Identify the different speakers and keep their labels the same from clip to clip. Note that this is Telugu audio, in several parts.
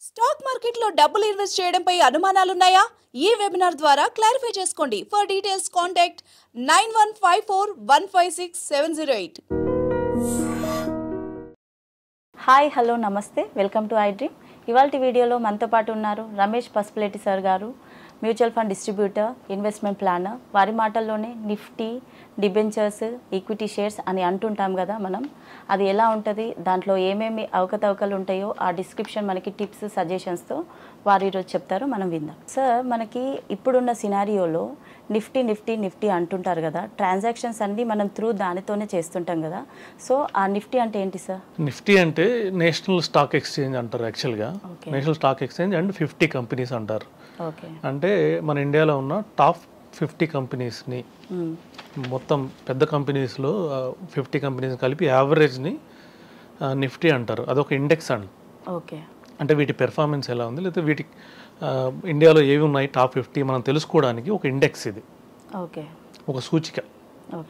Speaker 1: స్టాక్ మార్కెట్లో డబ్బులు ఇన్వెస్ట్ చేయడంపై అనుమానాలున్నాయా? ఈ వెబినార్ ద్వారా క్లారిఫై చేసుకోండి. For details contact 9154156708.
Speaker 2: Hi hello నమస్తే, వెల్కమ్ టు ఐ డ్రీమ్. ఇవాళ వీడియోలో మనతో పాటు ఉన్నారు రమేష్ పసుపులేటి సార్ గారు, mutual fund distributor, investment planner. వారి మాటల్లోనే నిఫ్టీ, డిబెంచర్స్, ఈక్విటీ షేర్స్ అని అంటుంటాం కదా మనం, అది ఎలా ఉంటుంది, దాంట్లో ఏమేమి అవకతవకలు ఉంటాయో ఆ డిస్క్రిప్షన్ మనకి టిప్స్ సజెషన్స్తో వారు ఈరోజు చెప్తారు, మనం విందాం. సార్, మనకి ఇప్పుడున్న సినారియోలో నిఫ్టీ నిఫ్టీ నిఫ్టీ అంటుంటారు కదా, ట్రాన్సాక్షన్స్ అన్నీ మనం త్రూ దానితోనే చేస్తుంటాం కదా, సో ఆ నిఫ్టీ అంటే ఏంటి సార్?
Speaker 3: నిఫ్టీ అంటే నేషనల్ స్టాక్ ఎక్స్చేంజ్ అంటారు. యాక్చువల్గా national stock exchange and 50 companies అంటారు. అంటే మన ఇండియాలో ఉన్న టాప్ 50 కంపెనీస్ని, మొత్తం పెద్ద కంపెనీస్లో 50 కంపెనీస్ కలిపి యావరేజ్ని నిఫ్టీ అంటారు. అదొక ఇండెక్స్ అండి.
Speaker 2: ఓకే,
Speaker 3: అంటే వీటి పెర్ఫార్మెన్స్ ఎలా ఉంది, లేకపోతే వీటి ఇండియాలో ఏవి ఉన్నాయి టాప్ 50 మనం తెలుసుకోవడానికి ఒక ఇండెక్స్ ఇది.
Speaker 2: ఓకే,
Speaker 3: ఒక సూచిక.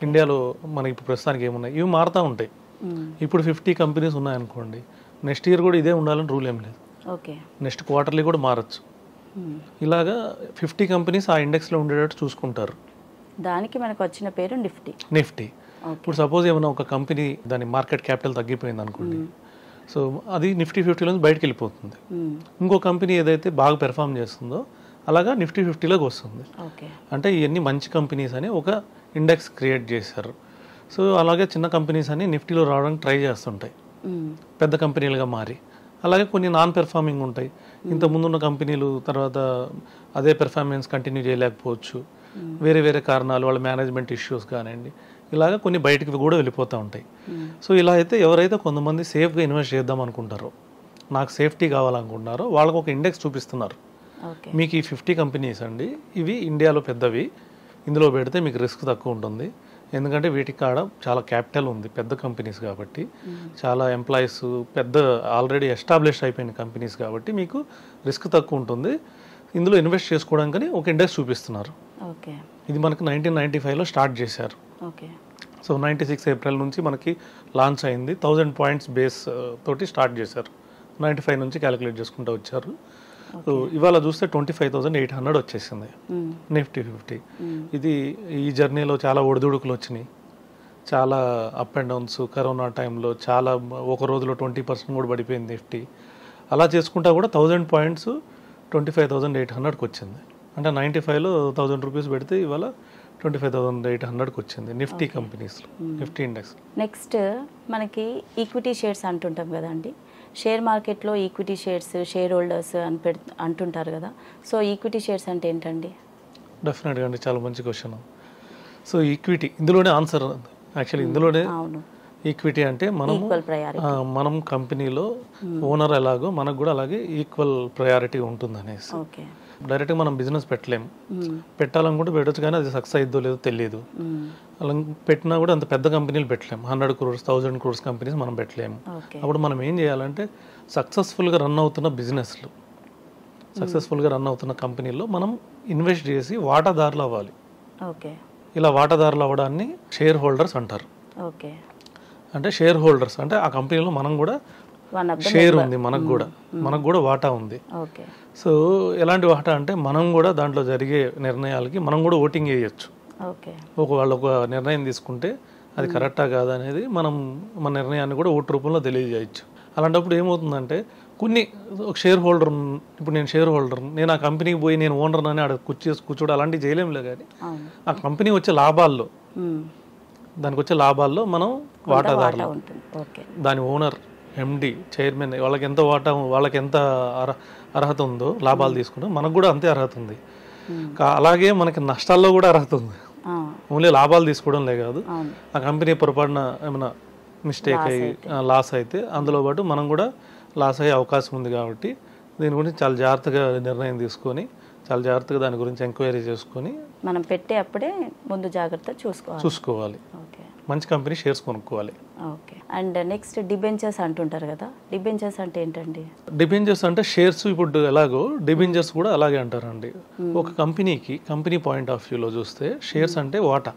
Speaker 3: ఇండియాలో మనకి ఇప్పుడు ప్రస్తుతానికి ఏమున్నాయి, ఇవి మారుతూ ఉంటాయి. ఇప్పుడు 50 కంపెనీస్ ఉన్నాయనుకోండి, నెక్స్ట్ ఇయర్ కూడా ఇదే ఉండాలని రూల్ ఏం లేదు.
Speaker 2: ఓకే,
Speaker 3: నెక్స్ట్ క్వార్టర్లీ కూడా మారచ్చు. ఇలాగా 50 కంపెనీస్ ఆ ఇండెక్స్లో ఉండేటట్టు చూసుకుంటారు.
Speaker 2: దానికి మనకు వచ్చిన పేరు నిఫ్టీ.
Speaker 3: ఇప్పుడు సపోజ్ ఏమైనా ఒక కంపెనీ దాని మార్కెట్ క్యాపిటల్ తగ్గిపోయింది అనుకోండి, సో అది నిఫ్టీ 50లోంచి బయటకు వెళ్ళిపోతుంది. ఇంకో కంపెనీ ఏదైతే బాగా పెర్ఫామ్ చేస్తుందో అలాగా నిఫ్టీ 50లోకి వస్తుంది. అంటే ఇవన్నీ మంచి కంపెనీస్ అని ఒక ఇండెక్స్ క్రియేట్ చేశారు. సో అలాగే చిన్న కంపెనీస్ అని నిఫ్టీలో రావడానికి ట్రై చేస్తుంటాయి, పెద్ద కంపెనీలుగా మారి. అలాగే కొన్ని నాన్ పెర్ఫార్మింగ్ ఉంటాయి, ఇంత ముందున్న కంపెనీలు తర్వాత అదే పెర్ఫార్మెన్స్ కంటిన్యూ చేయలేకపోవచ్చు, వేరే వేరే కారణాలు, వాళ్ళ మేనేజ్మెంట్ ఇష్యూస్ కానివ్వండి, ఇలాగ కొన్ని బయటికి కూడా వెళ్ళిపోతూ ఉంటాయి. సో ఇలా అయితే ఎవరైతే కొంతమంది సేఫ్గా ఇన్వెస్ట్ చేద్దాం అనుకుంటారో, నాకు సేఫ్టీ కావాలనుకుంటున్నారో, వాళ్ళకు ఒక ఇండెక్స్ చూపిస్తున్నారు. మీకు ఈ 50 కంపెనీస్ అండి, ఇవి ఇండియాలో పెద్దవి, ఇందులో పెడితే మీకు రిస్క్ తక్కువ ఉంటుంది. ఎందుకంటే వీటికి కాడ చాలా క్యాపిటల్ ఉంది, పెద్ద కంపెనీస్ కాబట్టి, చాలా ఎంప్లాయీస్, పెద్ద ఆల్రెడీ ఎస్టాబ్లిష్ అయిపోయిన కంపెనీస్ కాబట్టి మీకు రిస్క్ తక్కువ ఉంటుంది. ఇందులో ఇన్వెస్ట్ చేసుకోవడానికి ఒక ఇండెక్స్ చూపిస్తున్నారు. ఇది మనకు 1995లో స్టార్ట్ చేశారు. సో 96 ఏప్రిల్ నుంచి మనకి లాంచ్ అయింది. 1000 పాయింట్స్ బేస్ తోటి స్టార్ట్ చేశారు. 95 నుంచి క్యాలిక్యులేట్ చేసుకుంటూ వచ్చారు. సో ఇవాళ చూస్తే 25,800 వచ్చేసింది నిఫ్టీ 50. ఇది ఈ జర్నీలో చాలా ఒడిదుడుకులు వచ్చినాయి, చాలా అప్ అండ్ డౌన్స్. కరోనా టైంలో చాలా, ఒక రోజులో 20% కూడా పడిపోయింది నిఫ్టీ. అలా చేసుకుంటా కూడా 1000 పాయింట్స్ 25,800కి వచ్చింది. అంటే 95లో 1000 రూపీస్ పెడితే ఇవాళ 25,800కి వచ్చింది నిఫ్టీ కంపెనీస్లో, నిఫ్టీ ఇండెక్స్.
Speaker 2: నెక్స్ట్ మనకి ఈక్విటీ షేర్స్ అంటుంటాం కదండి, షేర్ మార్కెట్లో ఈక్విటీ షేర్స్, షేర్ హోల్డర్స్ అని అంటుంటారు కదా, సో ఈక్విటీ షేర్స్ అంటే ఏంటండి?
Speaker 3: డెఫినెట్గా అండి, చాలా మంచి క్వశ్చన్. సో ఈక్విటీ ఇందులోనే ఆన్సర్. యాక్చువల్లీ ఇందులోనే ఈక్విటీ అంటే మనం కంపెనీలో ఓనర్ ఎలాగో మనకు కూడా అలాగే ఈక్వల్ ప్రయారిటీ ఉంటుంది అనేసి. డైరెక్ట్గా మనం బిజినెస్ పెట్టలేము, పెట్టాలనుకుంటే పెట్టచ్చు, కానీ అది సక్సెస్ అయిద్దో లేదో తెలియదు. అలా పెట్టినా కూడా అంత పెద్ద కంపెనీలు పెట్టలేము, 100 crores 1000 crores కంపెనీస్ మనం పెట్టలేము. అప్పుడు మనం ఏం చేయాలంటే సక్సెస్ఫుల్గా రన్ అవుతున్న బిజినెస్లు, సక్సెస్ఫుల్గా రన్ అవుతున్న కంపెనీల్లో మనం ఇన్వెస్ట్ చేసి వాటాదారులు అవ్వాలి. ఇలా వాటాదారులు అవ్వడాన్ని షేర్ హోల్డర్స్ అంటారు. అంటే షేర్ హోల్డర్స్ అంటే ఆ కంపెనీలో మనం కూడా షేర్ ఉంది, మనకు కూడా వాటా ఉంది. సో ఎలాంటి వాటా అంటే మనం కూడా దాంట్లో జరిగే నిర్ణయాలకి మనం కూడా ఓటింగ్ వేయచ్చు. వాళ్ళు ఒక నిర్ణయం తీసుకుంటే అది కరెక్టా కాదా అనేది మనం మన నిర్ణయాన్ని కూడా ఓటు రూపంలో తెలియజేయచ్చు. అలాంటప్పుడు ఏమవుతుందంటే కొన్ని షేర్ హోల్డర్, ఇప్పుడు నేను షేర్ హోల్డర్, నేను ఆ కంపెనీకి పోయి నేను ఓనర్ అని ఆడ కూర్చోడు అలాంటివి చేయలేములే, కానీ ఆ కంపెనీ వచ్చే లాభాల్లో, దానికి వచ్చే లాభాల్లో మనం వాటాదారులు, దాని ఓనర్, ఎండి, చైర్మన్, వాళ్ళకి ఎంత వాటా, వాళ్ళకి ఎంత అర్హత ఉందో లాభాలు తీసుకుంటాం, మనకు కూడా అంతే అర్హత ఉంది. అలాగే మనకి నష్టాల్లో కూడా అర్హత ఉంది. ఓన్లీ లాభాలు తీసుకోవడంలే కాదు, ఆ కంపెనీ పొరపాటున ఏమైనా మిస్టేక్ అయ్యి లాస్ అయితే అందులో పాటు మనం కూడా లాస్ అయ్యే అవకాశం ఉంది. కాబట్టి దీని గురించి చాలా జాగ్రత్తగా నిర్ణయం తీసుకొని, చాలా జాగ్రత్తగా దాని గురించి ఎంక్వైరీ చేసుకొని
Speaker 2: మనం పెట్టే అప్పుడే ముందు జాగ్రత్త
Speaker 3: చూసుకోవాలి. మంచి కంపెనీ షేర్స్ కొనుక్కోవాలి.
Speaker 2: అండ్ నెక్స్ట్ డిబెంచర్స్ అంటుంటారు కదా, డిబెంచర్స్ అంటే ఏంటండి?
Speaker 3: డిబెంచర్స్ అంటే షేర్స్ ఇప్పుడు ఎలాగో డిబెంచర్స్ కూడా అలాగే అంటారండి. ఒక కంపెనీ పాయింట్ ఆఫ్ వ్యూలో చూస్తే షేర్స్ అంటే వాటా.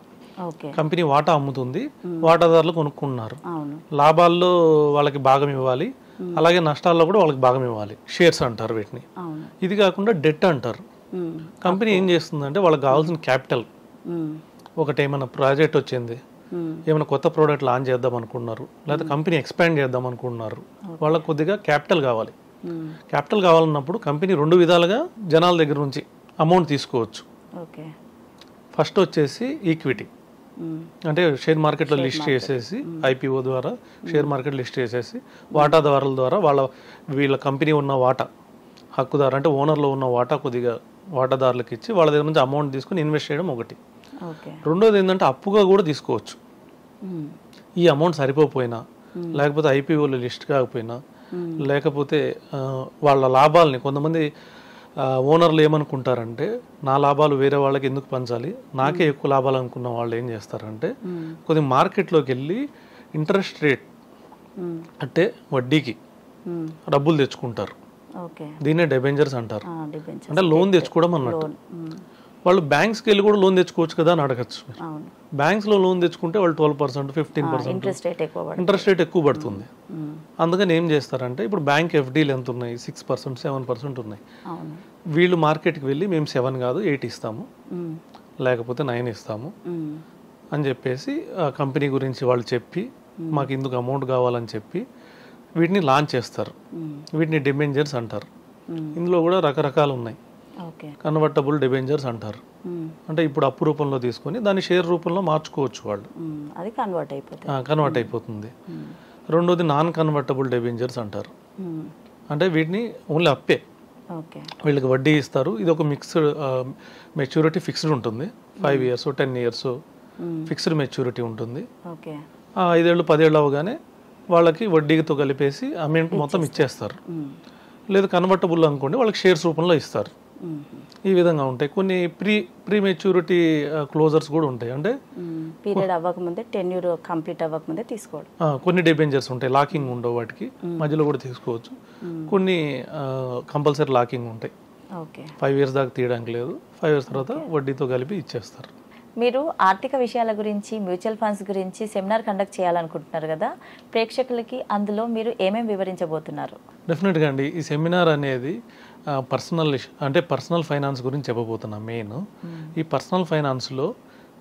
Speaker 2: ఓకే
Speaker 3: కంపెనీ వాటా అమ్ముతుంది, వాటాదారులు కొనుక్కున్నారు.
Speaker 2: అవును
Speaker 3: లాభాల్లో వాళ్ళకి భాగం ఇవ్వాలి, అలాగే నష్టాల్లో కూడా వాళ్ళకి భాగం ఇవ్వాలి. షేర్స్ అంటారు వీటిని.
Speaker 2: అవును
Speaker 3: ఇది కాకుండా డెట్ అంటారు. కంపెనీ ఏం చేస్తుందంటే వాళ్ళకి కావాల్సిన క్యాపిటల్, ఒకటి ఏమైనా ప్రాజెక్ట్ వచ్చింది, ఏమైనా కొత్త ప్రోడక్ట్ లాంచ్ చేద్దాం అనుకున్నారు, లేకపోతే కంపెనీ ఎక్స్పాండ్ చేద్దాం అనుకుంటున్నారు, వాళ్ళకి కొద్దిగా క్యాపిటల్ కావాలి. క్యాపిటల్ కావాలన్నప్పుడు కంపెనీ 2 విధాలుగా జనాల దగ్గర నుంచి అమౌంట్ తీసుకోవచ్చు.
Speaker 2: ఓకే
Speaker 3: ఫస్ట్ వచ్చేసి ఈక్విటీ, అంటే షేర్ మార్కెట్లో లిస్ట్ చేసేసి, ఐపీఓ ద్వారా షేర్ మార్కెట్ లిస్ట్ చేసేసి వాటాదారుల ద్వారా వీళ్ళ కంపెనీ ఉన్న వాటా హక్కుదారు అంటే ఓనర్లో ఉన్న వాటా కొద్దిగా వాటాదారులకు ఇచ్చి వాళ్ళ దగ్గర నుంచి అమౌంట్ తీసుకుని ఇన్వెస్ట్ చేయడం ఒకటి. రెండోది ఏంటంటే అప్పుగా కూడా తీసుకోవచ్చు. ఈ అమౌంట్ సరిపోయినా, లేకపోతే ఐపీఓలో లిస్ట్ కాకపోయినా, లేకపోతే వాళ్ళ లాభాలని కొంతమంది ఓనర్లు ఏమనుకుంటారంటే నా లాభాలు వేరే వాళ్ళకి ఎందుకు పంచాలి, నాకే ఎక్కువ లాభాలు అనుకున్న వాళ్ళు ఏం చేస్తారంటే కొద్దిగా మార్కెట్లోకి వెళ్ళి ఇంట్రెస్ట్ రేట్ అంటే వడ్డీకి డబ్బులు తెచ్చుకుంటారు. దీన్నే డిబెంచర్స్ అంటారు. అంటే లోన్ తెచ్చుకోవడం అన్నట్టు. వాళ్ళు బ్యాంక్స్కి వెళ్ళి కూడా లోన్ తెచ్చుకోవచ్చు కదా అని అడగచ్చు. బ్యాంక్స్లో లోన్ తెచ్చుకుంటే వాళ్ళు 12%, 15% ఇంట్రెస్ట్ రేట్ ఎక్కువ పడుతుంది. అందుకని ఏం చేస్తారంటే ఇప్పుడు బ్యాంక్ ఎఫ్డీలు ఎంత ఉన్నాయి, 6%, 7% ఉన్నాయి. వీళ్ళు మార్కెట్కి వెళ్ళి మేము 7 కాదు 8 ఇస్తాము, లేకపోతే 9 ఇస్తాము అని చెప్పేసి ఆ కంపెనీ గురించి వాళ్ళు చెప్పి మాకు ఇందుకు అమౌంట్ కావాలని చెప్పి వీటిని లాంచ్ చేస్తారు. వీటిని డిబెంచర్స్ అంటారు. ఇందులో కూడా రకరకాలు ఉన్నాయి. కన్వర్టబుల్ డిబెంచర్స్ అంటారు. అంటే ఇప్పుడు అప్పు రూపంలో తీసుకొని దాన్ని షేర్ రూపంలో మార్చుకోవచ్చు వాళ్ళు,
Speaker 2: అది
Speaker 3: కన్వర్ట్ అయిపోతుంది. రెండోది నాన్ కన్వర్టబుల్ డిబెంచర్స్ అంటారు. అంటే వీటిని ఓన్లీ అప్పే, వీళ్ళకి వడ్డీ ఇస్తారు. ఇది ఒక మిక్స్డ్ మెచ్యూరిటీ ఫిక్స్డ్ ఉంటుంది. 5 years 10 years ఫిక్స్డ్ మెచ్యూరిటీ ఉంటుంది. 5 ఏళ్ళు 10 ఏళ్ళు అవగానే వాళ్ళకి వడ్డీతో కలిపేసి అమౌంట్ మొత్తం ఇచ్చేస్తారు. లేదు కన్వర్టబుల్ అనుకోండి, వాళ్ళకి షేర్స్ రూపంలో ఇస్తారు. ఈ విధంగా ఉంటాయి. కొన్ని ప్రీ మెచ్యూరిటీ క్లోజర్స్ కూడా ఉంటాయి. అంటే
Speaker 2: పీరియడ్ అవ్వకముందే, టెన్యూర్ కంప్లీట్ అవ్వకముందే తీసుకోవడం.
Speaker 3: కొన్ని డిబెంచర్స్ ఉంటాయి, లాకింగ్ ఉండవు, వాటికి మధ్యలో కూడా తీసుకోవచ్చు. కొన్ని కంపల్సరీ లాకింగ్ ఉంటాయి. 5 years దాకా తీయడానికి లేదు. 5 years తర్వాత వడ్డీతో కలిపి ఇచ్చేస్తారు.
Speaker 2: మీరు ఆర్థిక విషయాల గురించి, మ్యూచువల్ ఫండ్స్ గురించి సెమినార్ కండక్ట్ చేయాలనుకుంటున్నారు కదా, ప్రేక్షకులకి అందులో మీరు ఏమేమి వివరించబోతున్నారు?
Speaker 3: డెఫినెట్గా అండి, ఈ సెమినార్ అనేది పర్సనల్ ఫైనాన్స్ గురించి చెప్పబోతున్నాం. మెయిన్ ఈ పర్సనల్ ఫైనాన్స్లో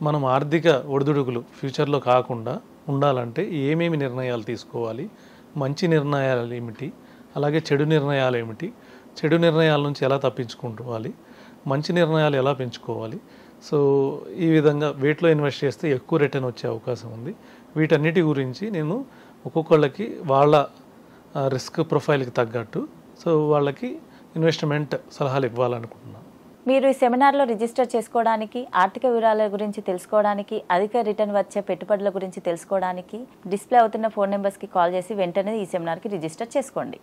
Speaker 3: మనం ఆర్థిక ఒడిదుడుకులు ఫ్యూచర్లో కాకుండా ఉండాలంటే ఏమేమి నిర్ణయాలు తీసుకోవాలి, మంచి నిర్ణయాలు ఏమిటి, అలాగే చెడు నిర్ణయాలు ఏమిటి, చెడు నిర్ణయాల నుంచి ఎలా తప్పించుకోవాలి, మంచి నిర్ణయాలు ఎలా పెంచుకోవాలి. సో ఈ విధంగా వేటిలో ఇన్వెస్ట్ చేస్తే ఎక్కువ రిటర్న్ వచ్చే అవకాశం ఉంది. వీటన్నిటి గురించి నేను ఒక్కొక్కళ్ళకి వాళ్ళ రిస్క్ ప్రొఫైల్కి తగ్గట్టు వాళ్ళకి ఇన్వెస్ట్మెంట్ సలహాలు ఇవ్వాలనుకుంటున్నాను.
Speaker 2: మీరు ఈ సెమినార్లో రిజిస్టర్ చేసుకోవడానికి, ఆర్థిక వివరాల గురించి తెలుసుకోవడానికి, అధిక రిటర్న్ వచ్చే పెట్టుబడుల గురించి తెలుసుకోవడానికి డిస్ప్లే అవుతున్న ఫోన్ నెంబర్స్కి కాల్ చేసి వెంటనే ఈ సెమినార్కి రిజిస్టర్ చేసుకోండి.